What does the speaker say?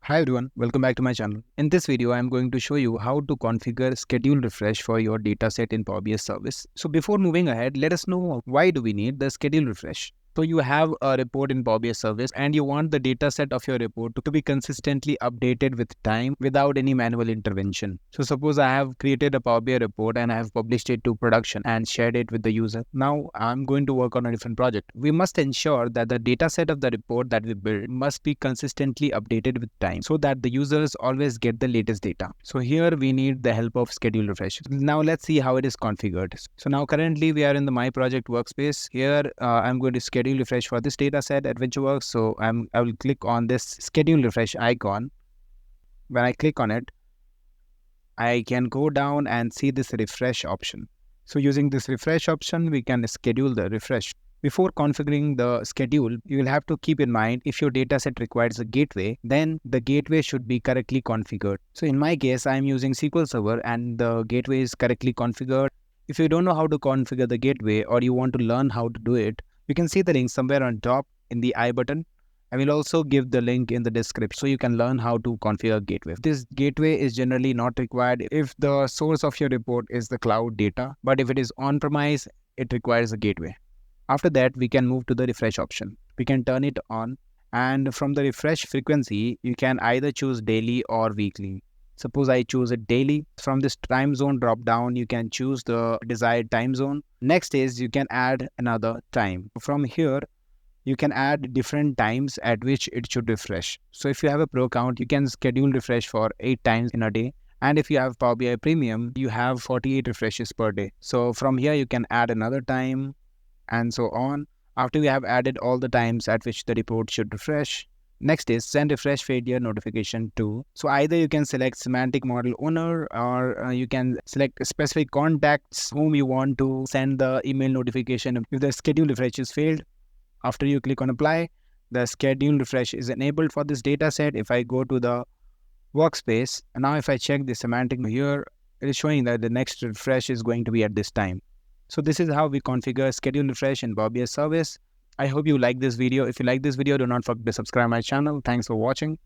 Hi everyone, welcome back to my channel. In this video, I am going to show you how to configure schedule refresh for your dataset in Power BI service. So before moving ahead, let us know why do we need the schedule refresh. So you have a report in Power BI service and you want the dataset of your report to be consistently updated with time without any manual intervention. So suppose I have created a Power BI report and I have published it to production and shared it with the user. Now I'm going to work on a different project. We must ensure that the dataset of the report that we build must be consistently updated with time so that the users always get the latest data. So here we need the help of schedule refresh. Now let's see how it is configured. So now currently we are in the My Project workspace. Here I'm going to schedule refresh for this data set at WorkSpace. So I will click on this schedule refresh icon. When I click on it, I can go down and see this refresh option. So using this refresh option, we can schedule the refresh. Before configuring the schedule, you will have to keep in mind if your dataset requires a gateway, then the gateway should be correctly configured. So in my case, I am using SQL Server and the gateway is correctly configured. If you don't know how to configure the gateway or you want to learn how to do it, you can see the link somewhere on top in the I button. I will also give the link in the description so you can learn how to configure gateway. This gateway is generally not required if the source of your report is the cloud data, but if it is on-premise, it requires a gateway. After that, we can move to the refresh option. We can turn it on, and from the refresh frequency, you can either choose daily or weekly. Suppose I choose it daily. From this time zone drop down, you can choose the desired time zone. Next is you can add another time. From here, you can add different times at which it should refresh. So if you have a pro account, you can schedule refresh for 8 times in a day. And if you have Power BI Premium, you have 48 refreshes per day. So from here, you can add another time and so on. After you have added all the times at which the report should refresh, next is send refresh failure notification to. So either you can select semantic model owner or you can select specific contacts whom you want to send the email notification if the schedule refresh is failed. After you click on apply, the schedule refresh is enabled for this data set. If I go to the workspace, and now if I check the semantic here, it is showing that the next refresh is going to be at this time. So this is how we configure schedule refresh in Power BI service. I hope you like this video. If you like this video, do not forget to subscribe my channel. Thanks for watching.